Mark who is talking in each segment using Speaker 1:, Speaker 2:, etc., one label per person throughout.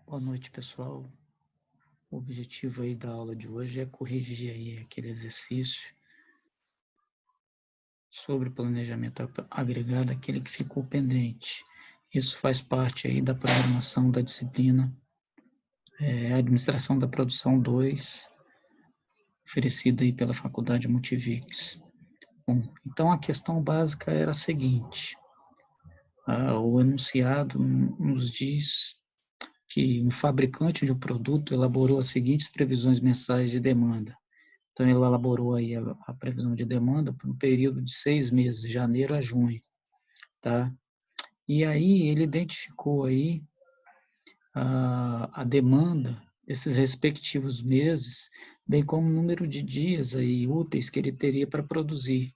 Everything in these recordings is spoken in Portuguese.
Speaker 1: Boa noite, pessoal. O objetivo aí da aula de hoje é corrigir aí aquele exercício sobre planejamento agregado, aquele que ficou pendente. Isso faz parte aí da programação da disciplina Administração da Produção 2, oferecida aí pela Faculdade Multivix. Bom, então a questão básica era a seguinte: o enunciado nos diz que um fabricante de um produto elaborou as seguintes previsões mensais de demanda. Então, ele elaborou aí a previsão de demanda por um período de 6 meses, de janeiro a junho, tá? E aí ele identificou aí a demanda desses respectivos meses, bem como o número de dias aí úteis que ele teria para produzir,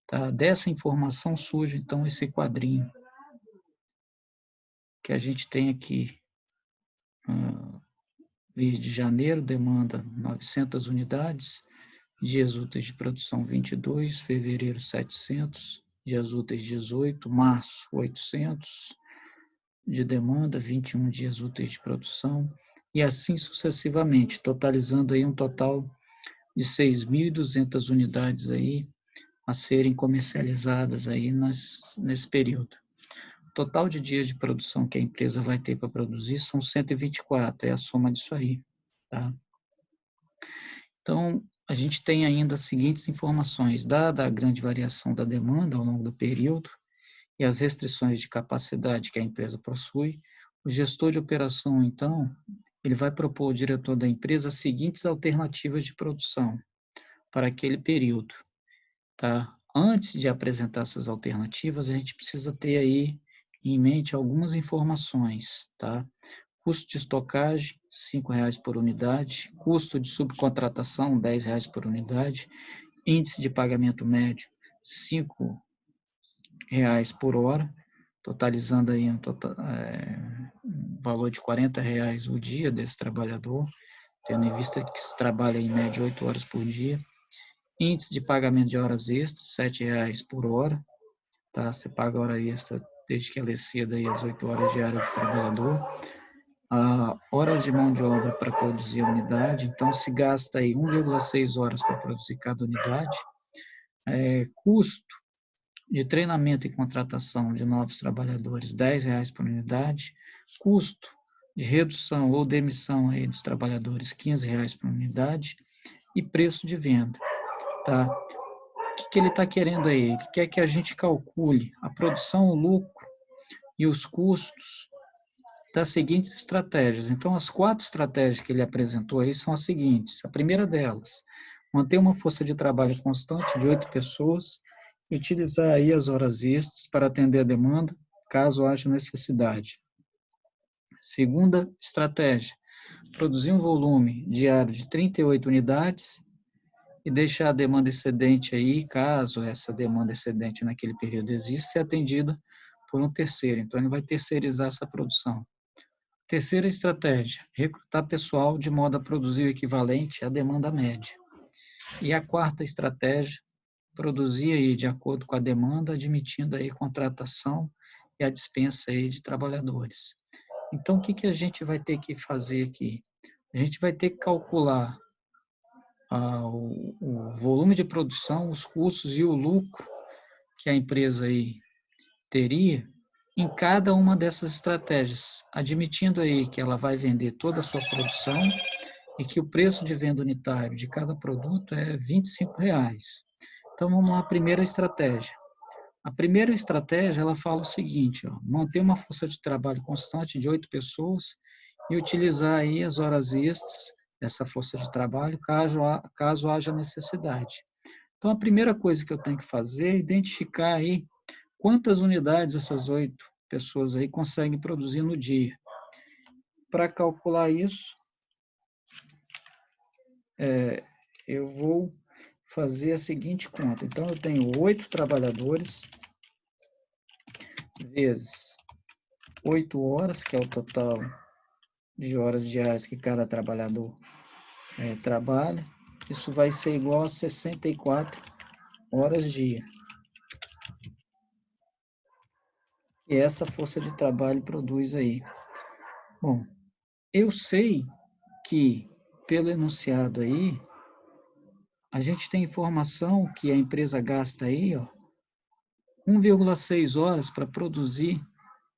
Speaker 1: tá? Dessa informação surge então esse quadrinho que a gente tem aqui. Mês de janeiro demanda 900 unidades, dias úteis de produção 22, fevereiro 700, dias úteis 18, março 800 de demanda, 21 dias úteis de produção, e assim sucessivamente, totalizando aí um total de 6.200 unidades aí a serem comercializadas aí nesse período. O total de dias de produção que a empresa vai ter para produzir são 124, é a soma disso aí, tá? Então, a gente tem ainda as seguintes informações: dada a grande variação da demanda ao longo do período e as restrições de capacidade que a empresa possui, o gestor de operação, então, ele vai propor ao diretor da empresa as seguintes alternativas de produção para aquele período, tá? Antes de apresentar essas alternativas, a gente precisa ter aí em mente algumas informações, tá? Custo de estocagem, R$ 5 por unidade. Custo de subcontratação, R$ 10 por unidade. Índice de pagamento médio, R$ 5 por hora, totalizando aí um valor de R$ 40 o dia desse trabalhador, tendo em vista que se trabalha em média 8 horas por dia. Índice de pagamento de horas extras, R$ 7 por hora, tá? Você paga hora extra desde que ela exceda aí as 8 horas diárias do trabalhador. Horas de mão de obra para produzir a unidade, então se gasta aí 1,6 horas para produzir cada unidade. Custo de treinamento e contratação de novos trabalhadores, R$ 10 por unidade. Custo de redução ou demissão aí dos trabalhadores, R$ 15 por unidade. E preço de venda, tá? O que ele está querendo aí? Ele quer que a gente calcule a produção, o lucro e os custos das seguintes estratégias. Então, as 4 estratégias que ele apresentou aí são as seguintes. A primeira delas, manter uma força de trabalho constante de 8 pessoas e utilizar aí as horas extras para atender a demanda, caso haja necessidade. Segunda estratégia, produzir um volume diário de 38 unidades e deixar a demanda excedente aí, caso essa demanda excedente naquele período exista, ser atendida por um terceiro. Então, ele vai terceirizar essa produção. Terceira estratégia, recrutar pessoal de modo a produzir o equivalente à demanda média. E a quarta estratégia, produzir aí de acordo com a demanda, admitindo aí contratação e a dispensa aí de trabalhadores. Então, o que a gente vai ter que fazer aqui? A gente vai ter que calcular o volume de produção, os custos e o lucro que a empresa aí teria em cada uma dessas estratégias, admitindo aí que ela vai vender toda a sua produção e que o preço de venda unitário de cada produto é R$ 25. Então, vamos lá, a primeira estratégia. A primeira estratégia, ela fala o seguinte, ó, manter uma força de trabalho constante de 8 pessoas e utilizar aí as horas extras dessa força de trabalho, caso haja necessidade. Então, a primeira coisa que eu tenho que fazer é identificar aí quantas unidades essas 8 pessoas aí conseguem produzir no dia. Para calcular isso, eu vou fazer a seguinte conta. Então, eu tenho 8 trabalhadores vezes 8 horas, que é o total de horas diárias que cada trabalhador trabalha. Isso vai ser igual a 64 horas dia. E essa força de trabalho produz aí. Bom, Eu sei que, pelo enunciado aí, a gente tem informação que a empresa gasta aí, ó, 1,6 horas para produzir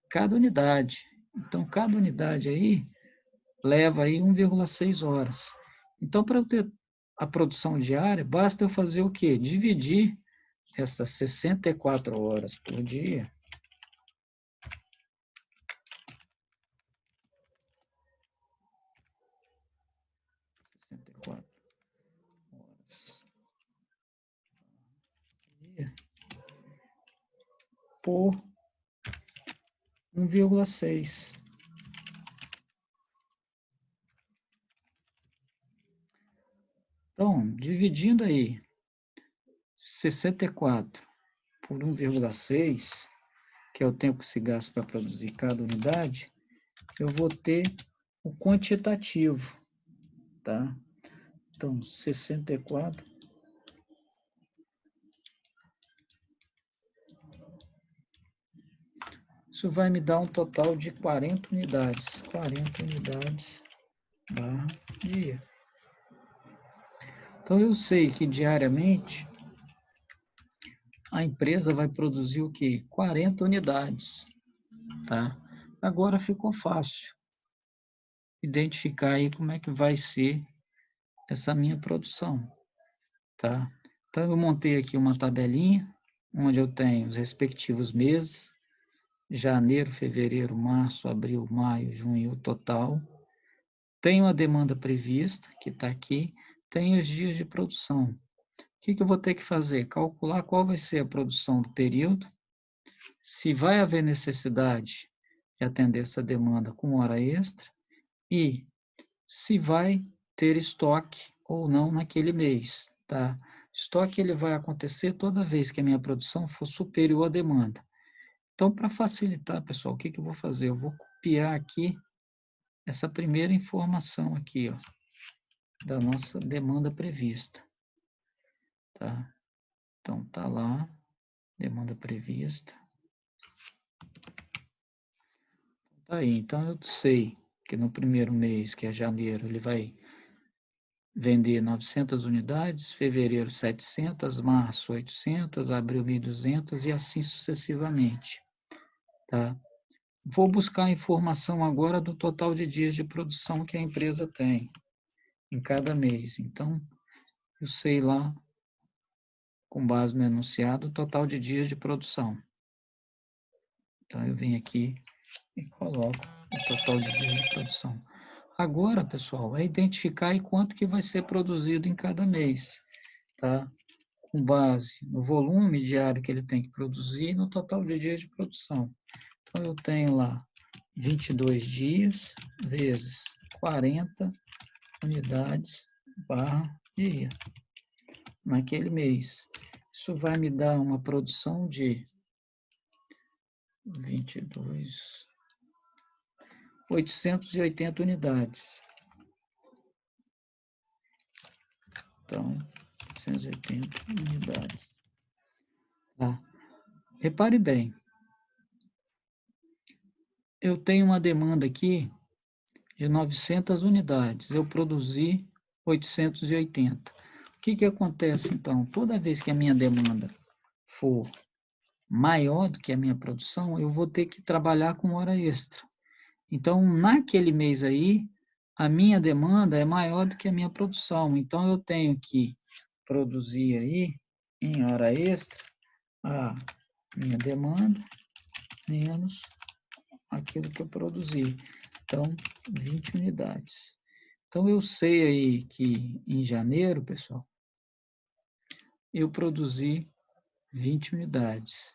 Speaker 1: cada unidade. Então, cada unidade aí leva aí 1,6 horas. Então, para eu ter a produção diária, basta eu fazer o quê? Dividir essas 64 horas por dia. Horas por 1,6. Então, dividindo aí 64 por 1,6, que é o tempo que se gasta para produzir cada unidade, eu vou ter o quantitativo, tá? Então, 64 isso vai me dar um total de 40 unidades. 40 unidades barra dia. Então, eu sei que diariamente a empresa vai produzir o quê? 40 unidades, tá? Agora ficou fácil identificar aí como é que vai ser essa minha produção, tá? Então, eu montei aqui uma tabelinha, onde eu tenho os respectivos meses, janeiro, fevereiro, março, abril, maio, junho, o total. Tenho a demanda prevista, que está aqui, tenho os dias de produção. O que eu vou ter que fazer? Calcular qual vai ser a produção do período, se vai haver necessidade de atender essa demanda com hora extra e se vai ter estoque ou não naquele mês, tá? Estoque ele vai acontecer toda vez que a minha produção for superior à demanda. Então, para facilitar, pessoal, o que eu vou fazer? Eu vou copiar aqui essa primeira informação aqui, ó, da nossa demanda prevista, tá? Então, tá lá, demanda prevista. Tá aí, então eu sei que no primeiro mês, que é janeiro, ele vai vender 900 unidades, fevereiro 700, março 800, abril 1.200 e assim sucessivamente, tá? Vou buscar a informação agora do total de dias de produção que a empresa tem em cada mês. Então, eu sei lá, com base no enunciado, o total de dias de produção. Então, eu venho aqui e coloco o total de dias de produção. Agora, pessoal, é identificar aí quanto que vai ser produzido em cada mês, tá? Com base no volume diário que ele tem que produzir e no total de dias de produção. Então, eu tenho lá 22 dias vezes 40 unidades barra dia naquele mês. Isso vai me dar uma produção de 880 unidades. Então, 880 unidades. Tá. Repare bem, eu tenho uma demanda aqui de 900 unidades, eu produzi 880. O que acontece, então? Toda vez que a minha demanda for maior do que a minha produção, eu vou ter que trabalhar com hora extra. Então, naquele mês aí, a minha demanda é maior do que a minha produção. Então, eu tenho que produzir aí, em hora extra, a minha demanda menos aquilo que eu produzi. Então, 20 unidades. Então, eu sei aí que em janeiro, pessoal, eu produzi 20 unidades,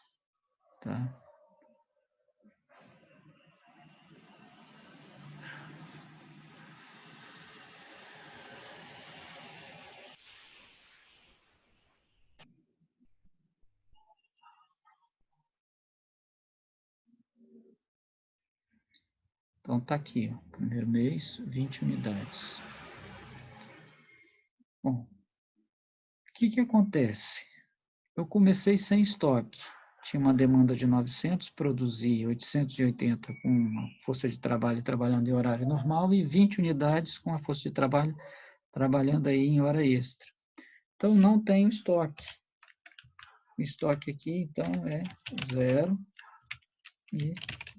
Speaker 1: tá? Então, tá aqui, ó, primeiro mês, 20 unidades. Bom, o que acontece? Eu comecei sem estoque. tinha uma demanda de 900, produzi 880 com uma força de trabalho trabalhando em horário normal e 20 unidades com a força de trabalho trabalhando aí em hora extra. Então, não tenho estoque. O estoque aqui, então, é 0 e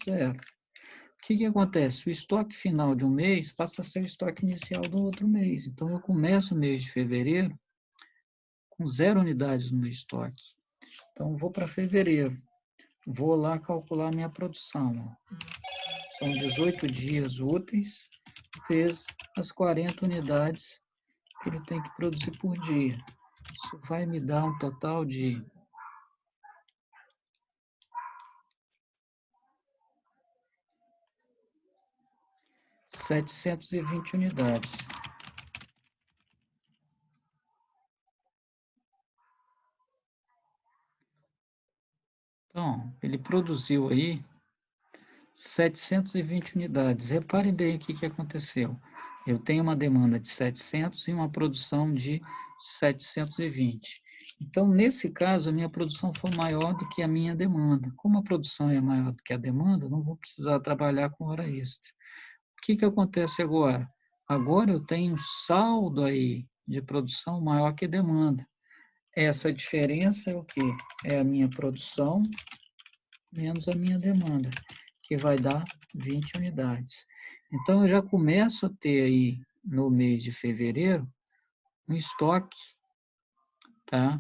Speaker 1: 0. O que acontece? O estoque final de um mês passa a ser o estoque inicial do outro mês. Então, eu começo o mês de fevereiro com 0 unidades no meu estoque. Então, vou para fevereiro. Vou lá calcular minha produção. São 18 dias úteis, vezes as 40 unidades que ele tem que produzir por dia. Isso vai me dar um total de 720 unidades. Então, ele produziu aí 720 unidades. Reparem bem o que aconteceu. Eu tenho uma demanda de 700 e uma produção de 720. Então, nesse caso, a minha produção foi maior do que a minha demanda. Como a produção é maior do que a demanda, não vou precisar trabalhar com hora extra. O que acontece agora? Agora eu tenho um saldo aí de produção maior que demanda. Essa diferença é o quê? É a minha produção menos a minha demanda, que vai dar 20 unidades. Então, eu já começo a ter aí, no mês de fevereiro, um estoque, tá,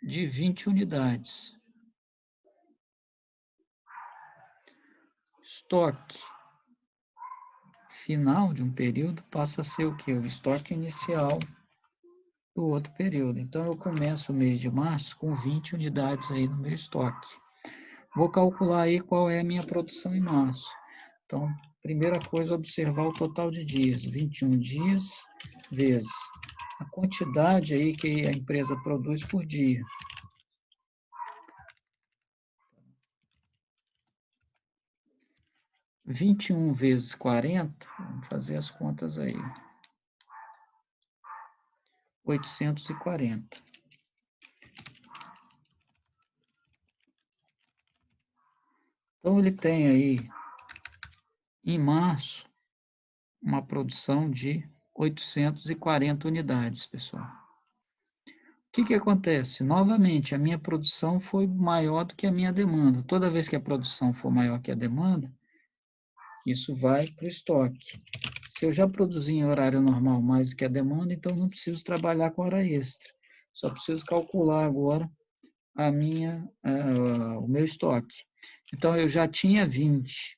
Speaker 1: de 20 unidades. Estoque final de um período passa a ser o quê? O estoque inicial do outro período. Então, eu começo o mês de março com 20 unidades aí no meu estoque. Vou calcular aí qual é a minha produção em março. Então, primeira coisa, observar o total de dias. 21 dias vezes a quantidade aí que a empresa produz por dia. 21 vezes 40, vamos fazer as contas aí. 840. Então, ele tem aí, em março, uma produção de 840 unidades, pessoal. O que acontece? Novamente, a minha produção foi maior do que a minha demanda. Toda vez que a produção for maior que a demanda, isso vai para o estoque. Se eu já produzi em horário normal mais do que a demanda, então não preciso trabalhar com hora extra. Só preciso calcular agora o meu estoque. Então, eu já tinha 20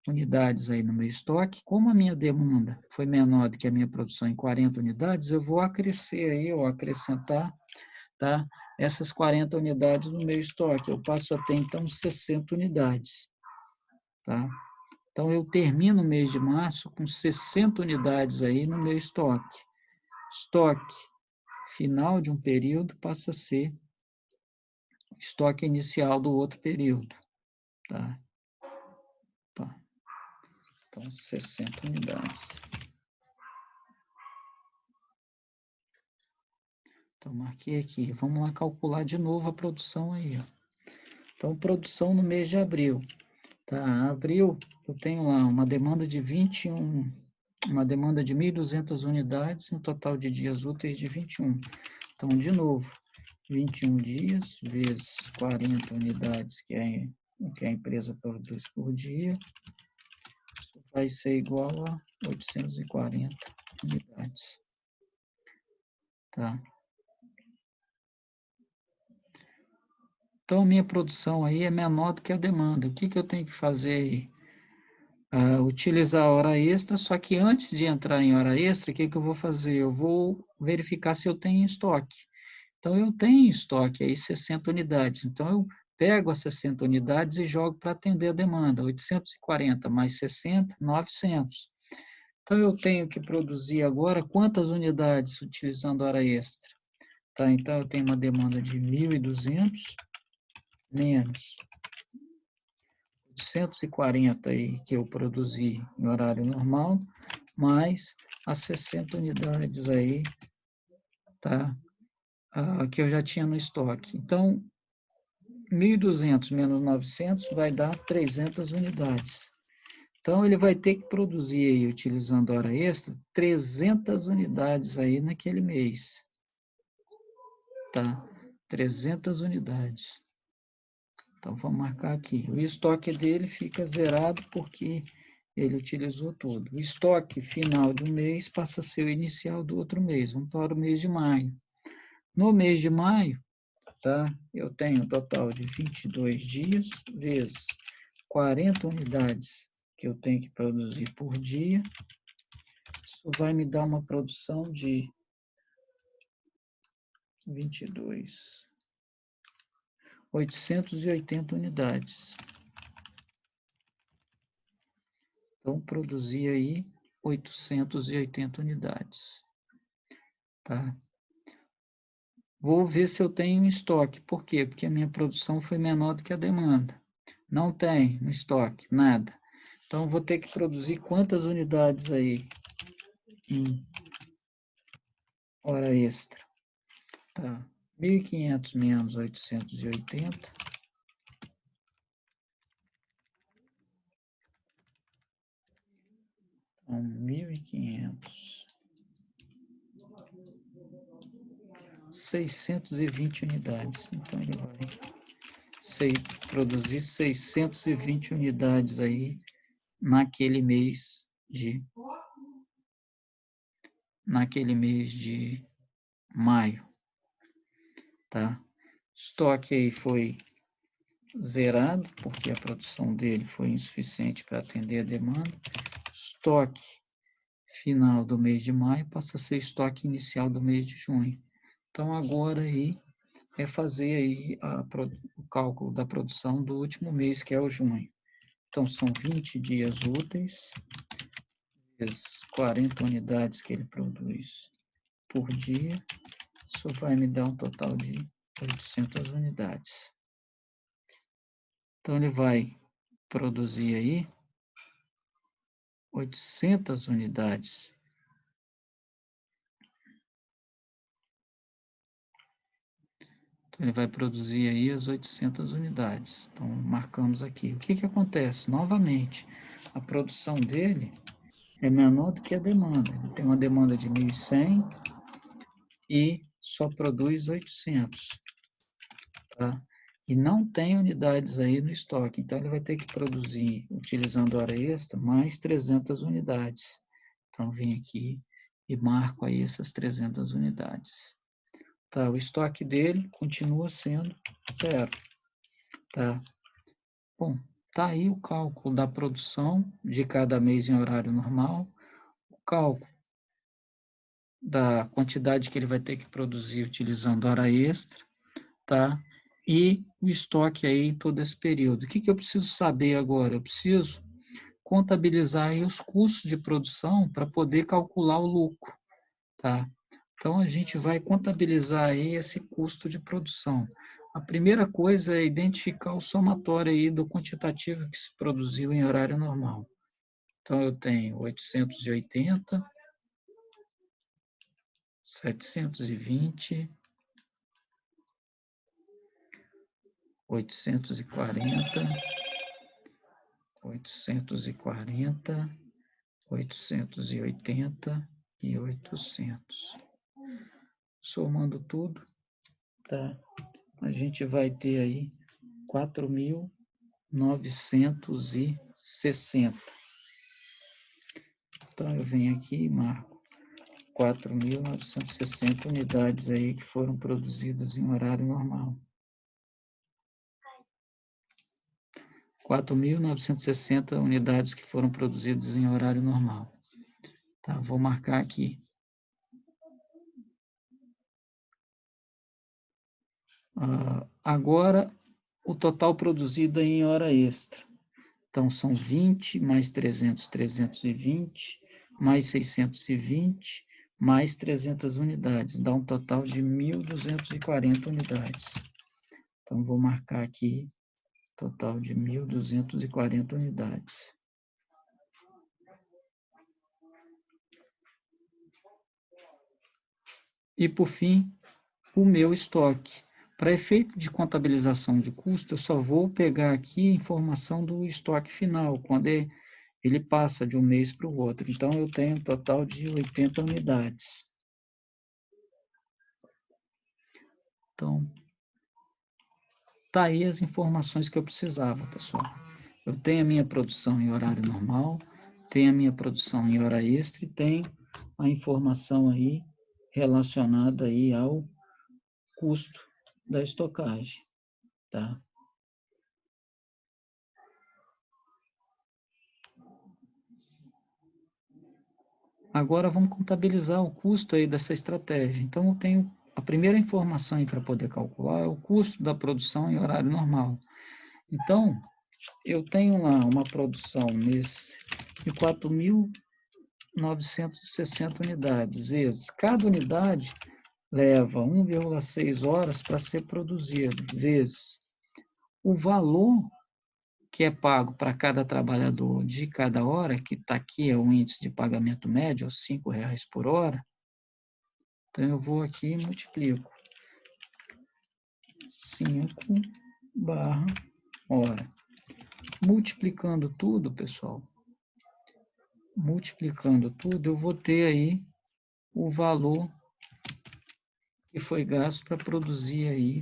Speaker 1: unidades aí no meu estoque. Como a minha demanda foi menor do que a minha produção em 40 unidades, eu vou acrescer aí, ou acrescentar, tá, essas 40 unidades no meu estoque. Eu passo a ter, então, 60 unidades. Tá? Então, eu termino o mês de março com 60 unidades aí no meu estoque. Estoque final de um período passa a ser estoque inicial do outro período. Tá? Tá. Então, 60 unidades. Então, marquei aqui. Vamos lá calcular de novo a produção aí. Ó. Então, produção no mês de abril. Tá? Abril, eu tenho lá uma demanda de 21, uma demanda de 1.200 unidades, um total de dias úteis de 21. Então, de novo, 21 dias vezes 40 unidades, que é o que a empresa produz por dia, isso vai ser igual a 840 unidades. Tá? Então, a minha produção aí é menor do que a demanda. O que eu tenho que fazer aí? Utilizar a hora extra, só que antes de entrar em hora extra, o que eu vou fazer? Eu vou verificar se eu tenho estoque. Então, eu tenho estoque aí 60 unidades. Então, eu pego as 60 unidades e jogo para atender a demanda. 840 mais 60, 900. Então, eu tenho que produzir agora quantas unidades utilizando hora extra? Tá? Então, eu tenho uma demanda de 1.200 menos 840 aí que eu produzi em horário normal, mais as 60 unidades aí, tá? Que eu já tinha no estoque. Então, 1.200 menos 900 vai dar 300 unidades. Então, ele vai ter que produzir aí, utilizando hora extra, 300 unidades aí naquele mês. Tá? 300 unidades. Então, vamos marcar aqui. O estoque dele fica zerado porque ele utilizou tudo. O estoque final do mês passa a ser o inicial do outro mês. Vamos para o mês de maio. No mês de maio, tá? Eu tenho um total de 22 dias, vezes 40 unidades que eu tenho que produzir por dia. Isso vai me dar uma produção de 880 unidades. Então, produzir aí 880 unidades. Tá? Vou ver se eu tenho em estoque. Por quê? Porque a minha produção foi menor do que a demanda. Não tem no estoque, nada. Então, vou ter que produzir quantas unidades aí em hora extra? Tá. 1.500 menos 880. Então, 1.500. 620 unidades. Então, ele vai produzir 620 unidades aí naquele mês de maio, tá? Estoque aí foi zerado, porque a produção dele foi insuficiente para atender a demanda. Estoque final do mês de maio passa a ser estoque inicial do mês de junho. Então, agora aí é fazer aí o cálculo da produção do último mês, que é o junho. Então, são 20 dias úteis, vezes 40 unidades que ele produz por dia. Isso vai me dar um total de 800 unidades. Então, ele vai produzir aí 800 unidades. Então, ele vai produzir aí as 800 unidades. Então, marcamos aqui. O que que acontece? Novamente, a produção dele é menor do que a demanda. Ele tem uma demanda de 1.100 e só produz 800. Tá? E não tem unidades aí no estoque. Então, ele vai ter que produzir, utilizando hora extra, mais 300 unidades. Então, vem aqui e marco aí essas 300 unidades. Tá? O estoque dele continua sendo zero. Tá? Bom, tá aí o cálculo da produção de cada mês em horário normal, o cálculo da quantidade que ele vai ter que produzir utilizando hora extra, tá? E o estoque aí em todo esse período. O que que eu preciso saber agora? Eu preciso contabilizar aí os custos de produção para poder calcular o lucro, tá? Então, a gente vai contabilizar aí esse custo de produção. A primeira coisa é identificar o somatório aí do quantitativo que se produziu em horário normal. Então, eu tenho 880, 720, 840, 840, 880 e 800. Somando tudo, tá? A gente vai ter aí 4.960. Então, eu venho aqui e marco 4.960 unidades aí que foram produzidas em horário normal. 4.960 unidades que foram produzidas em horário normal. Tá, vou marcar aqui. Agora, o total produzido em hora extra. Então, são 20, mais 300, 320, mais 620, mais 300 unidades. Dá um total de 1.240 unidades. Então, vou marcar aqui, total de 1.240 unidades. E, por fim, o meu estoque. Para efeito de contabilização de custo, eu só vou pegar aqui a informação do estoque final, quando ele passa de um mês para o outro. Então, eu tenho um total de 80 unidades. Então, tá aí as informações que eu precisava, pessoal. Eu tenho a minha produção em horário normal, tenho a minha produção em hora extra e tenho a informação aí relacionada aí ao custo da estocagem, tá? Agora vamos contabilizar o custo aí dessa estratégia. Então eu tenho a primeira informação para poder calcular é o custo da produção em horário normal. Então eu tenho lá uma produção nesse de 4.960 unidades, vezes cada unidade leva 1,6 horas para ser produzido, vezes o valor que é pago para cada trabalhador de cada hora, que está aqui, é o índice de pagamento médio, é R$ 5 por hora. Então, eu vou aqui e multiplico 5/hora. Multiplicando tudo, pessoal, eu vou ter aí o valor que foi gasto para produzir aí,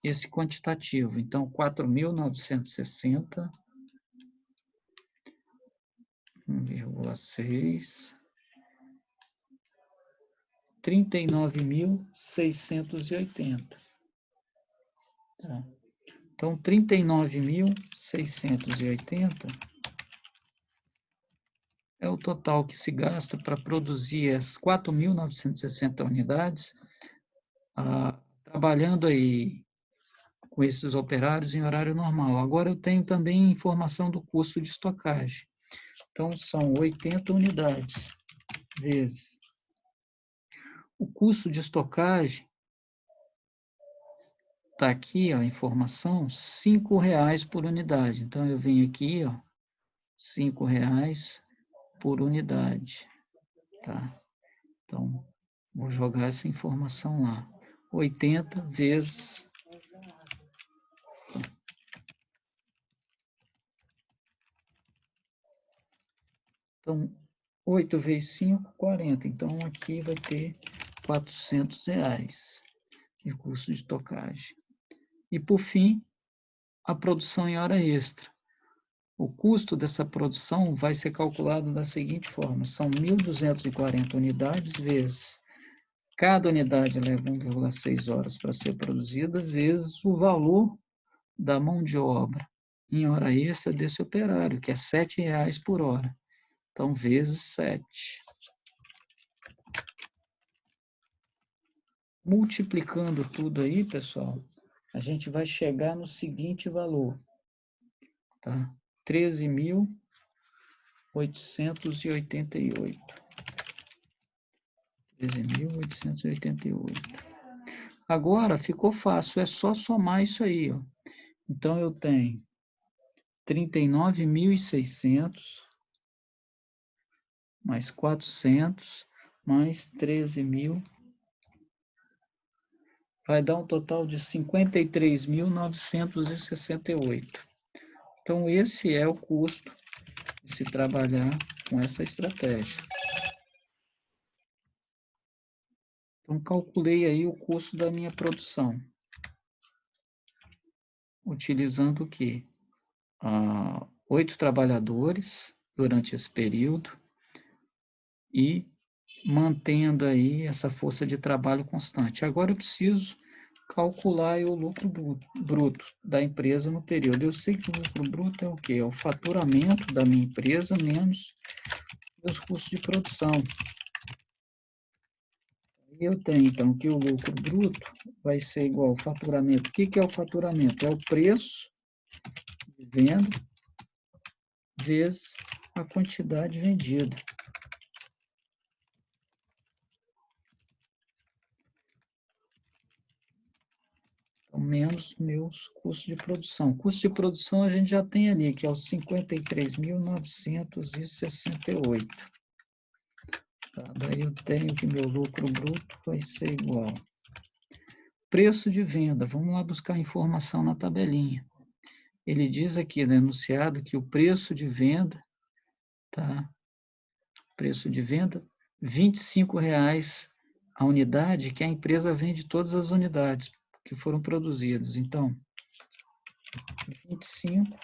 Speaker 1: esse quantitativo. Então, 4.960, 1,6, 39.680. Tá? Então, 39.680 é o total que se gasta para produzir as 4.960 unidades, trabalhando aí com esses operários em horário normal. Agora eu tenho também informação do custo de estocagem. Então, são 80 unidades vezes o custo de estocagem. Está aqui ó, a informação, R$ 5,00 por unidade. Então, eu venho aqui, ó, R$ 5,00 por unidade. Tá? Então, vou jogar essa informação lá. 80 vezes... Então, 8 vezes 5, 40. Então, aqui vai ter R$ 400 de custo de estocagem. E, por fim, a produção em hora extra. O custo dessa produção vai ser calculado da seguinte forma: são 1.240 unidades vezes cada unidade leva 1,6 horas para ser produzida, vezes o valor da mão de obra em hora extra desse operário, que é R$ 7,00 por hora. Então, vezes 7. Multiplicando tudo aí, pessoal, a gente vai chegar no seguinte valor, tá? 13.888. 13.888. Agora ficou fácil, é só somar isso aí, ó. Então eu tenho 39.600 mais 400 mais 13.000 vai dar um total de 53.968. Então esse é o custo de se trabalhar com essa estratégia. Então, calculei aí o custo da minha produção, utilizando o quê? 8 trabalhadores durante esse período e mantendo aí essa força de trabalho constante. Agora eu preciso calcular o lucro bruto da empresa no período. Eu sei que o lucro bruto é o quê? É o faturamento da minha empresa menos os custos de produção. Eu tenho, então, que o lucro bruto vai ser igual ao faturamento. O que é o faturamento? É o preço de venda vezes a quantidade vendida. Então, menos meus custos de produção. Custo de produção a gente já tem ali, que é os 53.968. Tá, daí eu tenho que meu lucro bruto vai ser igual. Preço de venda, vamos lá buscar informação na tabelinha. Ele diz aqui no enunciado que o preço de venda, tá? Preço de venda, R$ 25,00 a unidade, que a empresa vende todas as unidades que foram produzidas. Então, 25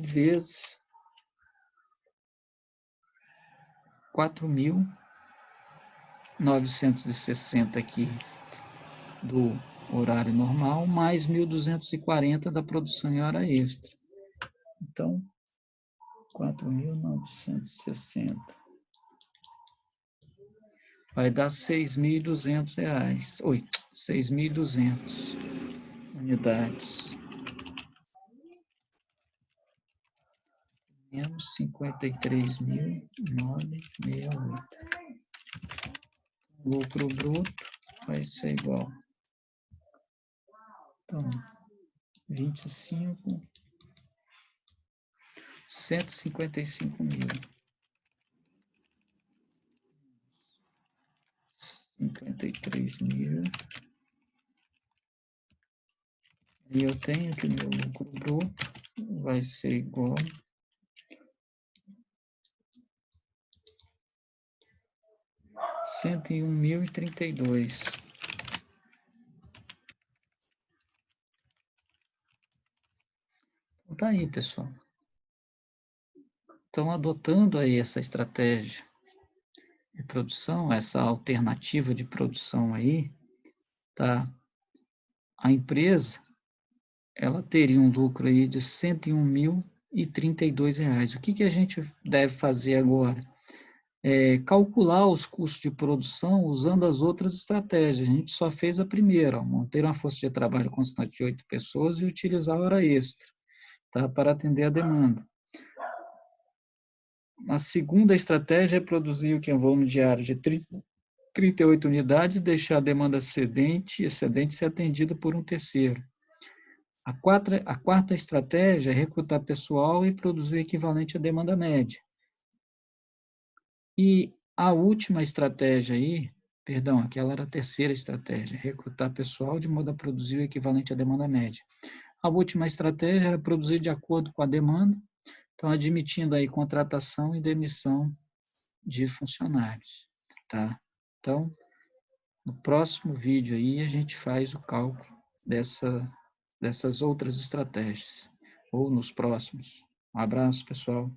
Speaker 1: vezes 4.960 aqui do horário normal, mais 1.240 da produção em hora extra. Então, 4.960 vai dar R$ 6.200. Oi, 6.200 unidades. Menos 53.968. Lucro bruto vai ser igual. Então, 25, 155 mil. 53 mil. E eu tenho que o meu lucro bruto vai ser igual a 101.032. Então, tá aí, pessoal. Então, adotando aí essa estratégia de produção, essa alternativa de produção aí, tá? A empresa, ela teria um lucro aí de R$ 101.032. O que a gente deve fazer agora? Calcular os custos de produção usando as outras estratégias. A gente só fez a primeira, manter uma força de trabalho constante de 8 pessoas e utilizar a hora extra, tá, para atender a demanda. A segunda estratégia é produzir o que é um volume diário de 38 unidades e deixar a demanda excedente ser atendida por um terceiro. A quarta estratégia é recrutar pessoal e produzir o equivalente à demanda média. E a última estratégia aí, perdão, aquela era a terceira estratégia, recrutar pessoal de modo a produzir o equivalente à demanda média. A última estratégia era produzir de acordo com a demanda, então admitindo aí contratação e demissão de funcionários, tá? Então, no próximo vídeo aí a gente faz o cálculo dessas outras estratégias, ou nos próximos. Um abraço, pessoal.